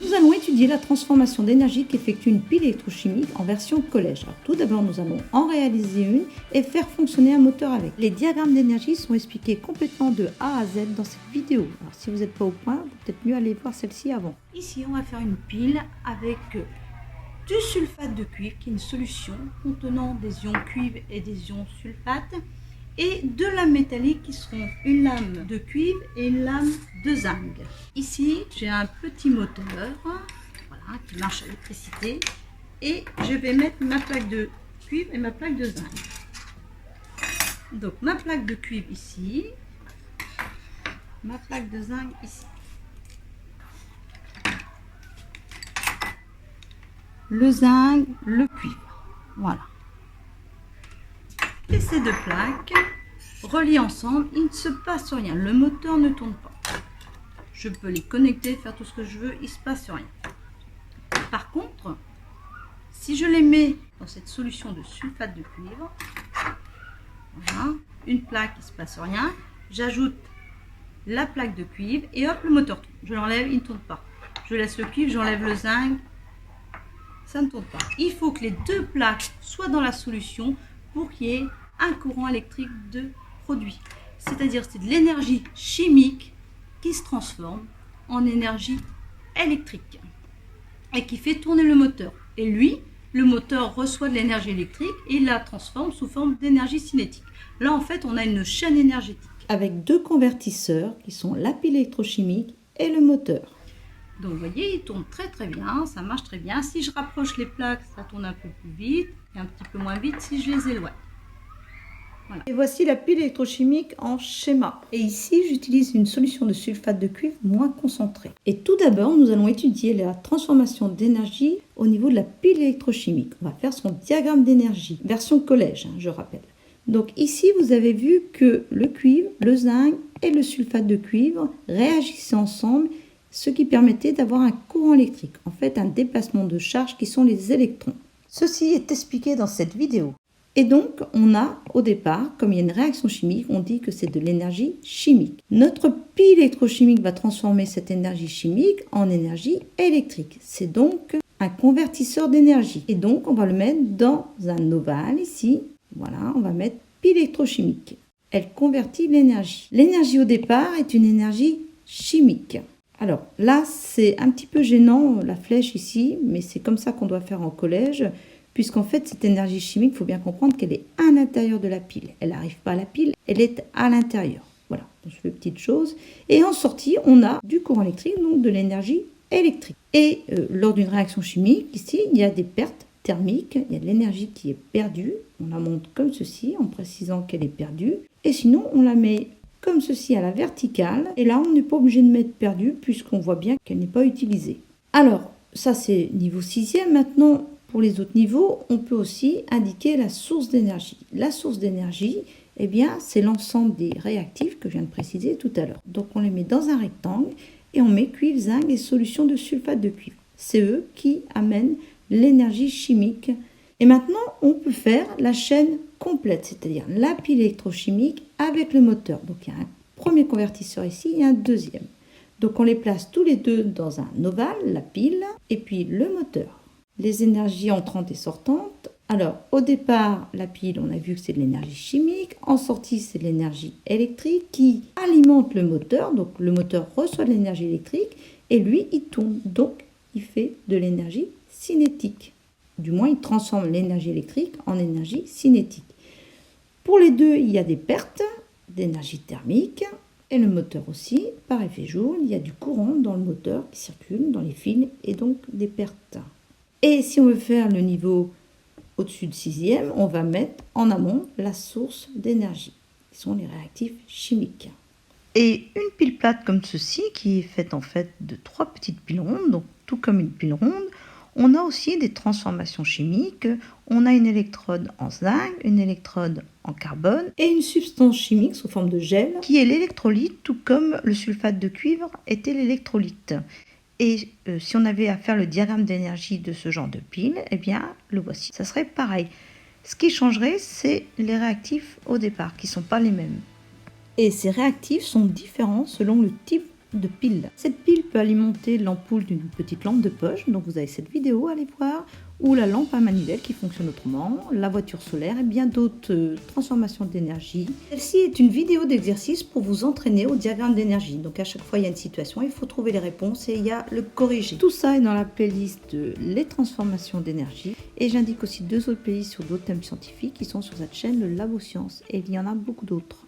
Nous allons étudier la transformation d'énergie qu'effectue une pile électrochimique en version collège. Alors, tout d'abord, nous allons en réaliser une et faire fonctionner un moteur avec. Les diagrammes d'énergie sont expliqués complètement de A à Z dans cette vidéo. Alors, si vous n'êtes pas au point, vous peut-être mieux aller voir celle-ci avant. Ici, on va faire une pile avec du sulfate de cuivre, qui est une solution contenant des ions cuivre et des ions sulfate, et deux lames métalliques qui seront une lame de cuivre et une lame de zinc. Ici, j'ai un petit moteur voilà, qui marche à l'électricité et je vais mettre ma plaque de cuivre et ma plaque de zinc. Donc ma plaque de cuivre ici, ma plaque de zinc ici. Le zinc, le cuivre, voilà. Et ces deux plaques reliées ensemble, il ne se passe rien, le moteur ne tourne pas. Je peux les connecter, faire tout ce que je veux, il ne se passe rien. Par contre, si je les mets dans cette solution de sulfate de cuivre, voilà, une plaque, il ne se passe rien, j'ajoute la plaque de cuivre et hop, le moteur tourne. Je l'enlève, il ne tourne pas. Je laisse le cuivre, j'enlève le zinc, ça ne tourne pas. Il faut que les deux plaques soient dans la solution pour qu'il y ait un courant électrique de produit. C'est-à-dire c'est de l'énergie chimique qui se transforme en énergie électrique et qui fait tourner le moteur. Et lui, le moteur reçoit de l'énergie électrique et il la transforme sous forme d'énergie cinétique. Là, en fait, on a une chaîne énergétique avec deux convertisseurs qui sont la pile électrochimique et le moteur. Donc vous voyez, il tourne très bien, ça marche très bien. Si je rapproche les plaques, ça tourne un peu plus vite et un petit peu moins vite si je les éloigne. Voilà. Et voici la pile électrochimique en schéma. Et ici, j'utilise une solution de sulfate de cuivre moins concentrée. Et tout d'abord, nous allons étudier la transformation d'énergie au niveau de la pile électrochimique. On va faire son diagramme d'énergie, version collège, je rappelle. Donc ici, vous avez vu que le cuivre, le zinc et le sulfate de cuivre réagissaient ensemble, ce qui permettait d'avoir un courant électrique, en fait un déplacement de charge qui sont les électrons. Ceci est expliqué dans cette vidéo. Et donc, on a au départ, comme il y a une réaction chimique, on dit que c'est de l'énergie chimique. Notre pile électrochimique va transformer cette énergie chimique en énergie électrique. C'est donc un convertisseur d'énergie. Et donc, on va le mettre dans un ovale ici. Voilà, on va mettre pile électrochimique. Elle convertit l'énergie. L'énergie au départ est une énergie chimique. Alors là, c'est un petit peu gênant, la flèche ici, mais c'est comme ça qu'on doit faire en collège, puisqu'en fait, cette énergie chimique, il faut bien comprendre qu'elle est à l'intérieur de la pile. Elle n'arrive pas à la pile, elle est à l'intérieur. Voilà, je fais une petite chose. Et en sortie, on a du courant électrique, donc de l'énergie électrique. Et lors d'une réaction chimique, ici, il y a des pertes thermiques, il y a de l'énergie qui est perdue. On la monte comme ceci, en précisant qu'elle est perdue. Et sinon, on la met comme ceci à la verticale. Et là, on n'est pas obligé de mettre perdu puisqu'on voit bien qu'elle n'est pas utilisée. Alors, ça c'est niveau 6e. Maintenant, pour les autres niveaux, on peut aussi indiquer la source d'énergie. La source d'énergie, eh bien, c'est l'ensemble des réactifs que je viens de préciser tout à l'heure. Donc, on les met dans un rectangle et on met cuivre, zinc et solution de sulfate de cuivre. C'est eux qui amènent l'énergie chimique. Et maintenant, on peut faire la chaîne complète, c'est-à-dire la pile électrochimique avec le moteur. Donc, il y a un premier convertisseur ici et un deuxième. Donc, on les place tous les deux dans un ovale, la pile, et puis le moteur. Les énergies entrantes et sortantes. Alors, au départ, la pile, on a vu que c'est de l'énergie chimique. En sortie, c'est de l'énergie électrique qui alimente le moteur. Donc, le moteur reçoit de l'énergie électrique et lui, il tourne. Donc, il fait de l'énergie cinétique. Du moins, il transforme l'énergie électrique en énergie cinétique. Pour les deux, il y a des pertes d'énergie thermique et le moteur aussi. Par effet Joule, il y a du courant dans le moteur qui circule dans les fils et donc des pertes. Et si on veut faire le niveau au-dessus de 6e, on va mettre en amont la source d'énergie, qui sont les réactifs chimiques. Et une pile plate comme ceci, qui est faite en fait de 3 petites piles rondes, donc tout comme une pile ronde, on a aussi des transformations chimiques. On a une électrode en zinc, une électrode en carbone et une substance chimique sous forme de gel qui est l'électrolyte, tout comme le sulfate de cuivre était l'électrolyte. Et si on avait à faire le diagramme d'énergie de ce genre de pile, eh bien, le voici. Ça serait pareil. Ce qui changerait, c'est les réactifs au départ, qui ne sont pas les mêmes. Et ces réactifs sont différents selon le type de pile. Cette pile peut alimenter l'ampoule d'une petite lampe de poche, donc vous avez cette vidéo à aller voir, ou la lampe à manivelle qui fonctionne autrement, la voiture solaire et bien d'autres transformations d'énergie. Celle-ci est une vidéo d'exercice pour vous entraîner au diagramme d'énergie. Donc à chaque fois il y a une situation, il faut trouver les réponses et il y a le corriger. Tout ça est dans la playlist de les transformations d'énergie et j'indique aussi 2 autres playlists sur d'autres thèmes scientifiques qui sont sur cette chaîne, le Labo Science, et il y en a beaucoup d'autres.